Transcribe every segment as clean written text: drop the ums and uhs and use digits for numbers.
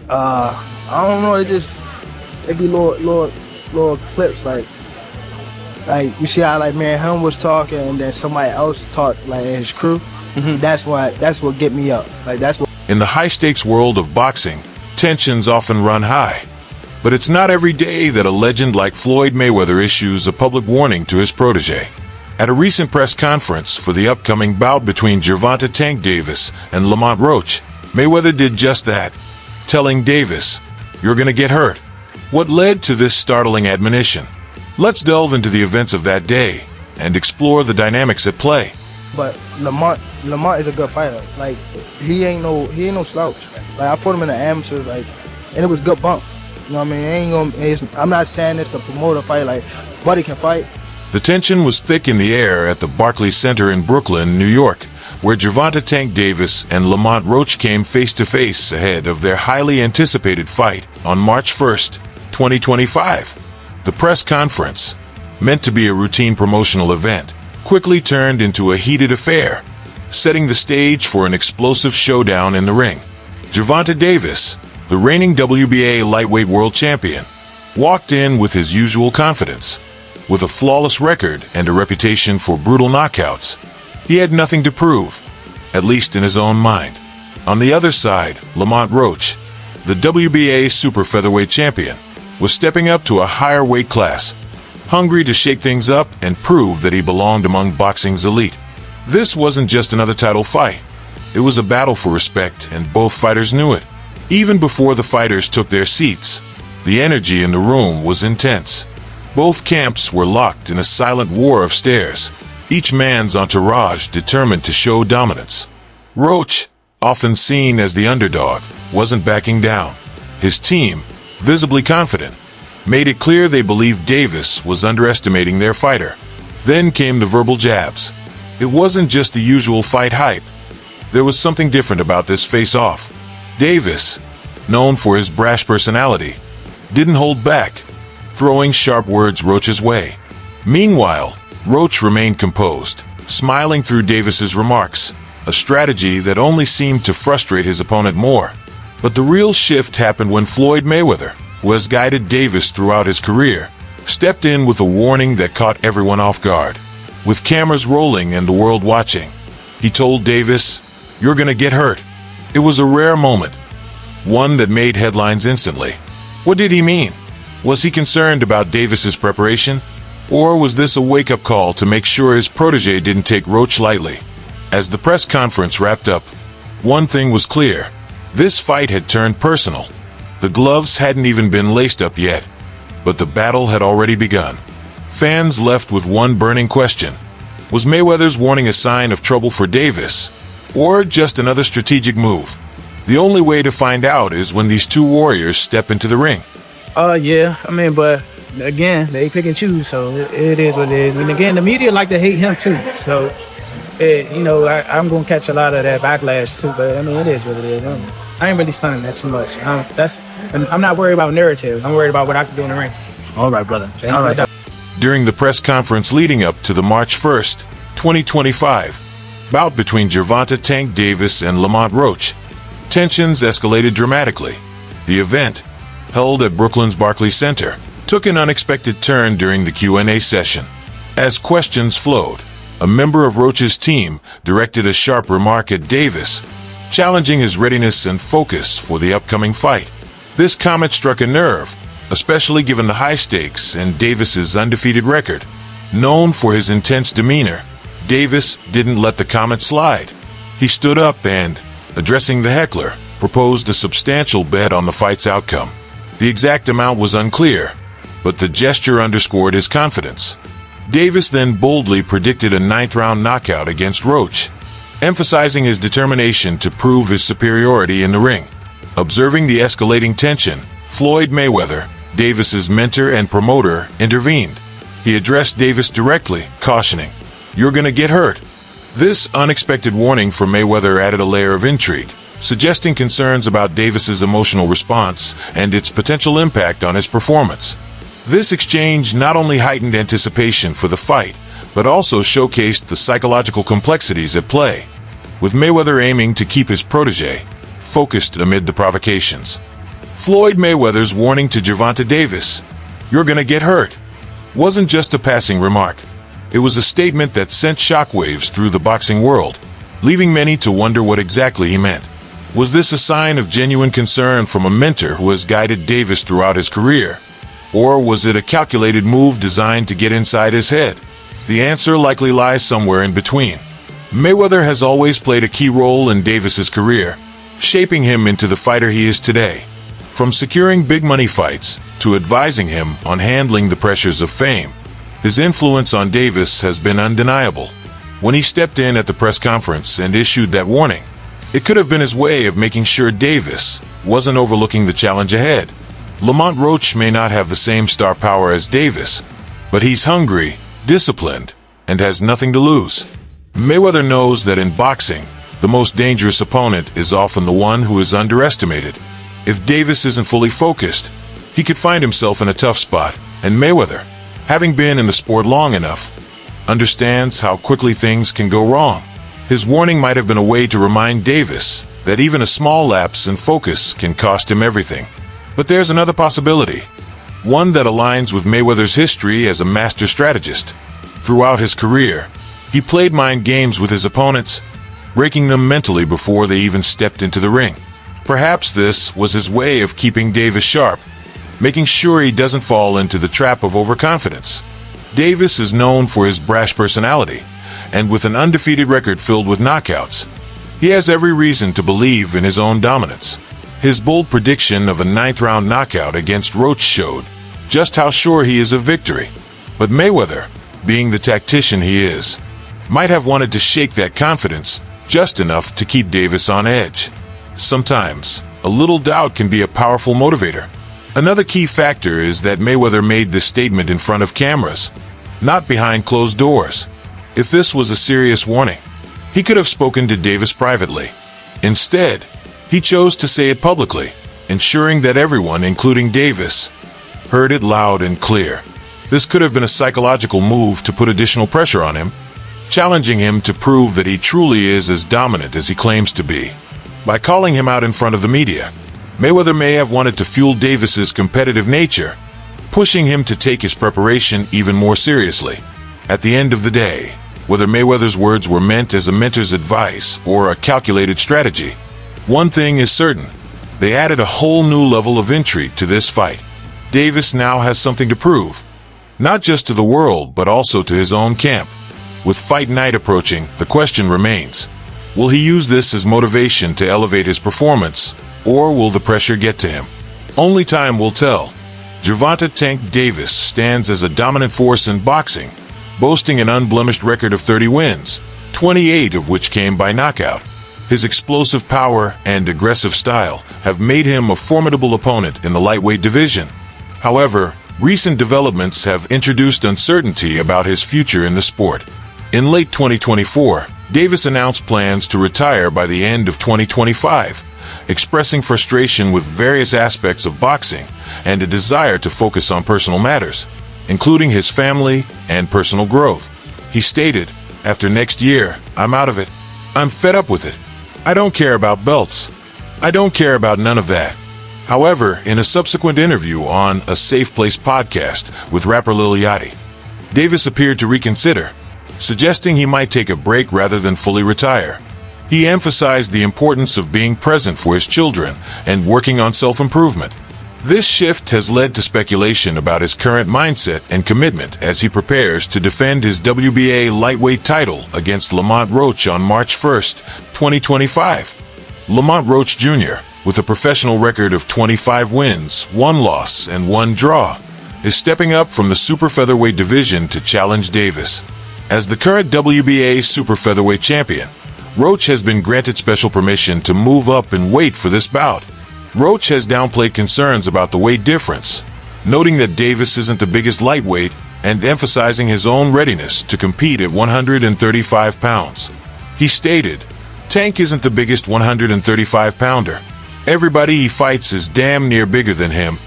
I don't know. It be little clips like you see how like man him was talking and then somebody else talked like his crew. That's what get me up. Like that's what. In the high-stakes world of boxing, tensions often run high. But it's not every day that a legend like Floyd Mayweather issues a public warning to his protege. At a recent press conference for the upcoming bout between Gervonta "Tank" Davis and Lamont Roach, Mayweather did just that, telling Davis, "You're gonna get hurt." What led to this startling admonition? Let's delve into the events of that day and explore the dynamics at play. But Lamont is a good fighter. Like he ain't no slouch. Like I fought him in the amateurs, like, and it was good bump. You know what I mean? I'm not saying this to promote a fight. Like Buddy can fight. The tension was thick in the air at the Barclays Center in Brooklyn, New York, where Gervonta "Tank" Davis and Lamont Roach came face-to-face ahead of their highly anticipated fight on March 1st, 2025. The press conference, meant to be a routine promotional event, quickly turned into a heated affair, setting the stage for an explosive showdown in the ring. Gervonta Davis, the reigning WBA Lightweight World Champion, walked in with his usual confidence. With a flawless record and a reputation for brutal knockouts, he had nothing to prove, at least in his own mind. On the other side, Lamont Roach, the WBA Super Featherweight Champion, was stepping up to a higher weight class, hungry to shake things up and prove that he belonged among boxing's elite. This wasn't just another title fight. It was a battle for respect, and both fighters knew it. Even before the fighters took their seats, the energy in the room was intense. Both camps were locked in a silent war of stares, each man's entourage determined to show dominance. Roach, often seen as the underdog, wasn't backing down. His team, visibly confident, made it clear they believed Davis was underestimating their fighter. Then came the verbal jabs. It wasn't just the usual fight hype. There was something different about this face-off. Davis, known for his brash personality, didn't hold back, throwing sharp words Roach's way. Meanwhile, Roach remained composed, smiling through Davis's remarks, a strategy that only seemed to frustrate his opponent more. But the real shift happened when Floyd Mayweather, who has guided Davis throughout his career, stepped in with a warning that caught everyone off guard. With cameras rolling and the world watching, he told Davis, "You're gonna get hurt." It was a rare moment, one that made headlines instantly. What did he mean? Was he concerned about Davis's preparation? Or was this a wake-up call to make sure his protege didn't take Roach lightly? As the press conference wrapped up, one thing was clear. This fight had turned personal. The gloves hadn't even been laced up yet, but the battle had already begun. Fans left with one burning question. Was Mayweather's warning a sign of trouble for Davis, or just another strategic move? The only way to find out is when these two warriors step into the ring. Yeah, I mean, but again, they pick and choose, so it is what it is. And again, the media like to hate him too, so I'm gonna catch a lot of that backlash too. But I mean, it is what it is. I ain't really stunned that too much. I'm not worried about narratives. I'm worried about what I can do in the ring. All right, brother. All right. During the press conference leading up to the March 1st, 2025, bout between Gervonta "Tank" Davis and Lamont Roach, tensions escalated dramatically. The event, held at Brooklyn's Barclays Center, took an unexpected turn during the Q&A session. As questions flowed, a member of Roach's team directed a sharp remark at Davis, challenging his readiness and focus for the upcoming fight. This comment struck a nerve, especially given the high stakes and Davis's undefeated record. Known for his intense demeanor, Davis didn't let the comment slide. He stood up and, addressing the heckler, proposed a substantial bet on the fight's outcome. The exact amount was unclear, but the gesture underscored his confidence. Davis then boldly predicted a ninth-round knockout against Roach, emphasizing his determination to prove his superiority in the ring. Observing the escalating tension, Floyd Mayweather, Davis's mentor and promoter, intervened. He addressed Davis directly, cautioning, "You're gonna get hurt." This unexpected warning from Mayweather added a layer of intrigue, suggesting concerns about Davis's emotional response and its potential impact on his performance. This exchange not only heightened anticipation for the fight, but also showcased the psychological complexities at play, with Mayweather aiming to keep his protege focused amid the provocations. Floyd Mayweather's warning to Gervonta Davis, "You're gonna get hurt," wasn't just a passing remark. It was a statement that sent shockwaves through the boxing world, leaving many to wonder what exactly he meant. Was this a sign of genuine concern from a mentor who has guided Davis throughout his career? Or was it a calculated move designed to get inside his head? The answer likely lies somewhere in between. Mayweather has always played a key role in Davis's career, shaping him into the fighter he is today. From securing big money fights to advising him on handling the pressures of fame, his influence on Davis has been undeniable. When he stepped in at the press conference and issued that warning, it could have been his way of making sure Davis wasn't overlooking the challenge ahead. Lamont Roach may not have the same star power as Davis, but he's hungry, disciplined, and has nothing to lose. Mayweather knows that in boxing, the most dangerous opponent is often the one who is underestimated. If Davis isn't fully focused, he could find himself in a tough spot, and Mayweather, having been in the sport long enough, understands how quickly things can go wrong. His warning might have been a way to remind Davis that even a small lapse in focus can cost him everything. But there's another possibility, one that aligns with Mayweather's history as a master strategist. Throughout his career, he played mind games with his opponents, breaking them mentally before they even stepped into the ring. Perhaps this was his way of keeping Davis sharp, making sure he doesn't fall into the trap of overconfidence. Davis is known for his brash personality, and with an undefeated record filled with knockouts, he has every reason to believe in his own dominance. His bold prediction of a ninth-round knockout against Roach showed just how sure he is of victory. But Mayweather, being the tactician he is, might have wanted to shake that confidence just enough to keep Davis on edge. Sometimes, a little doubt can be a powerful motivator. Another key factor is that Mayweather made this statement in front of cameras, not behind closed doors. If this was a serious warning, he could have spoken to Davis privately. Instead, he chose to say it publicly, ensuring that everyone, including Davis, heard it loud and clear. This could have been a psychological move to put additional pressure on him, challenging him to prove that he truly is as dominant as he claims to be. By calling him out in front of the media, Mayweather may have wanted to fuel Davis's competitive nature, pushing him to take his preparation even more seriously. At the end of the day, whether Mayweather's words were meant as a mentor's advice or a calculated strategy, one thing is certain: they added a whole new level of intrigue to this fight. Davis now has something to prove, not just to the world but also to his own camp. With fight night approaching, the question remains: will he use this as motivation to elevate his performance, or will the pressure get to him? Only time will tell. Gervonta "Tank" Davis stands as a dominant force in boxing, boasting an unblemished record of 30 wins, 28 of which came by knockout. His explosive power and aggressive style have made him a formidable opponent in the lightweight division. However, recent developments have introduced uncertainty about his future in the sport. In late 2024, Davis announced plans to retire by the end of 2025, expressing frustration with various aspects of boxing and a desire to focus on personal matters, including his family and personal growth. He stated, "After next year, I'm out of it. I'm fed up with it. I don't care about belts. I don't care about none of that." However, in a subsequent interview on A Safe Place podcast with rapper Lil Yachty, Davis appeared to reconsider, suggesting he might take a break rather than fully retire. He emphasized the importance of being present for his children and working on self-improvement. This shift has led to speculation about his current mindset and commitment as he prepares to defend his WBA Lightweight title against Lamont Roach on March 1st, 2025. Lamont Roach Jr., with a professional record of 25 wins, 1 loss, and 1 draw, is stepping up from the Super Featherweight division to challenge Davis. As the current WBA Super Featherweight Champion, Roach has been granted special permission to move up in weight for this bout. Roach has downplayed concerns about the weight difference, noting that Davis isn't the biggest lightweight and emphasizing his own readiness to compete at 135 pounds. He stated, "Tank isn't the biggest 135-pounder. Everybody he fights is damn near bigger than him."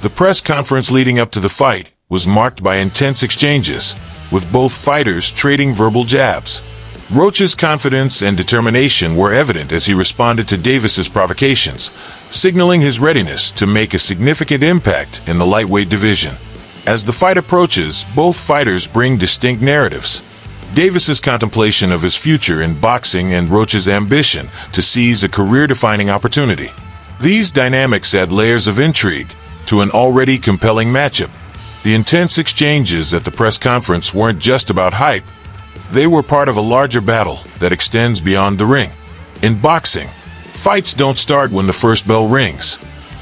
The press conference leading up to the fight was marked by intense exchanges, with both fighters trading verbal jabs. Roach's confidence and determination were evident as he responded to Davis's provocations, signaling his readiness to make a significant impact in the lightweight division. As the fight approaches, both fighters bring distinct narratives. Davis's contemplation of his future in boxing and Roach's ambition to seize a career-defining opportunity. These dynamics add layers of intrigue to an already compelling matchup. The intense exchanges at the press conference weren't just about hype. They were part of a larger battle that extends beyond the ring. In boxing, fights don't start when the first bell rings.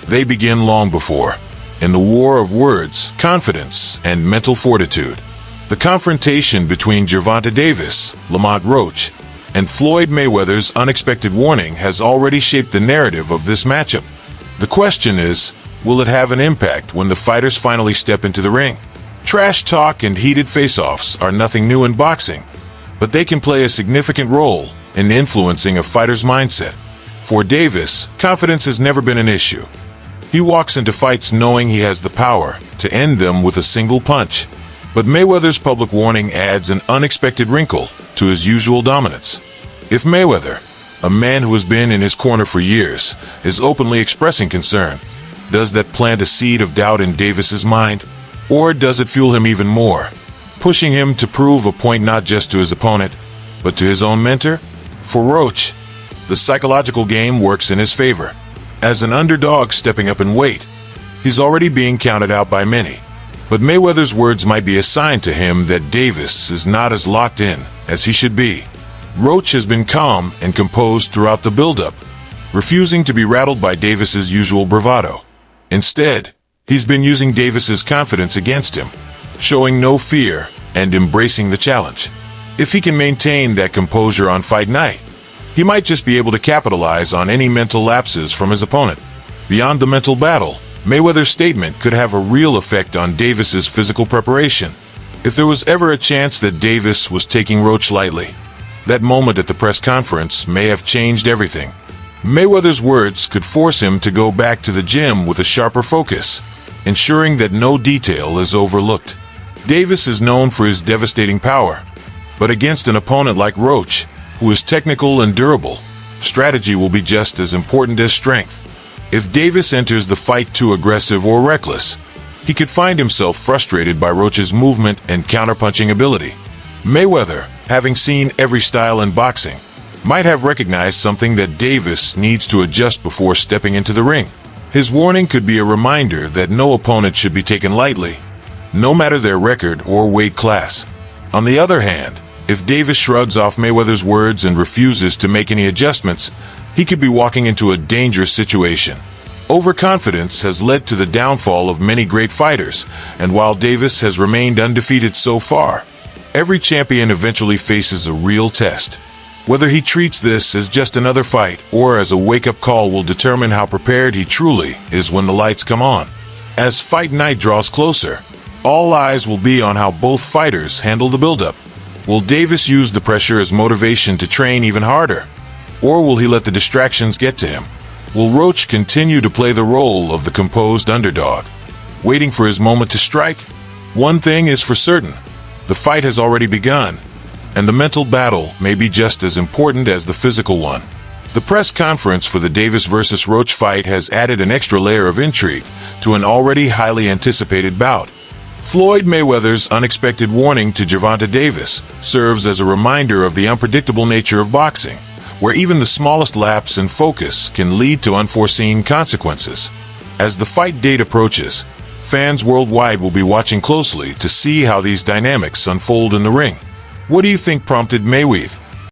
They begin long before, in the war of words, confidence, and mental fortitude. The confrontation between Gervonta Davis, Lamont Roach, and Floyd Mayweather's unexpected warning has already shaped the narrative of this matchup. The question is, will it have an impact when the fighters finally step into the ring? Trash talk and heated face-offs are nothing new in boxing, but they can play a significant role in influencing a fighter's mindset. For Davis, confidence has never been an issue. He walks into fights knowing he has the power to end them with a single punch. But Mayweather's public warning adds an unexpected wrinkle to his usual dominance. If Mayweather, a man who has been in his corner for years, is openly expressing concern, does that plant a seed of doubt in Davis's mind? Or does it fuel him even more, pushing him to prove a point not just to his opponent, but to his own mentor? For Roach, the psychological game works in his favor. As an underdog stepping up in weight, he's already being counted out by many. But Mayweather's words might be a sign to him that Davis is not as locked in as he should be. Roach has been calm and composed throughout the build-up, refusing to be rattled by Davis's usual bravado. Instead, he's been using Davis's confidence against him, showing no fear and embracing the challenge. If he can maintain that composure on fight night, he might just be able to capitalize on any mental lapses from his opponent. Beyond the mental battle, Mayweather's statement could have a real effect on Davis's physical preparation. If there was ever a chance that Davis was taking Roach lightly, that moment at the press conference may have changed everything. Mayweather's words could force him to go back to the gym with a sharper focus, ensuring that no detail is overlooked. Davis is known for his devastating power, but against an opponent like Roach, who is technical and durable, strategy will be just as important as strength. If Davis enters the fight too aggressive or reckless, he could find himself frustrated by Roach's movement and counterpunching ability. Mayweather, having seen every style in boxing, might have recognized something that Davis needs to adjust before stepping into the ring. His warning could be a reminder that no opponent should be taken lightly, no matter their record or weight class. On the other hand, if Davis shrugs off Mayweather's words and refuses to make any adjustments, he could be walking into a dangerous situation. Overconfidence has led to the downfall of many great fighters, and while Davis has remained undefeated so far, every champion eventually faces a real test. Whether he treats this as just another fight or as a wake-up call will determine how prepared he truly is when the lights come on. As fight night draws closer, all eyes will be on how both fighters handle the build-up. Will Davis use the pressure as motivation to train even harder? Or will he let the distractions get to him? Will Roach continue to play the role of the composed underdog, waiting for his moment to strike? One thing is for certain, the fight has already begun, and the mental battle may be just as important as the physical one. The press conference for the Davis vs. Roach fight has added an extra layer of intrigue to an already highly anticipated bout. Floyd Mayweather's unexpected warning to Gervonta Davis serves as a reminder of the unpredictable nature of boxing, where even the smallest lapse in focus can lead to unforeseen consequences. As the fight date approaches, fans worldwide will be watching closely to see how these dynamics unfold in the ring. What do you think prompted Mayweather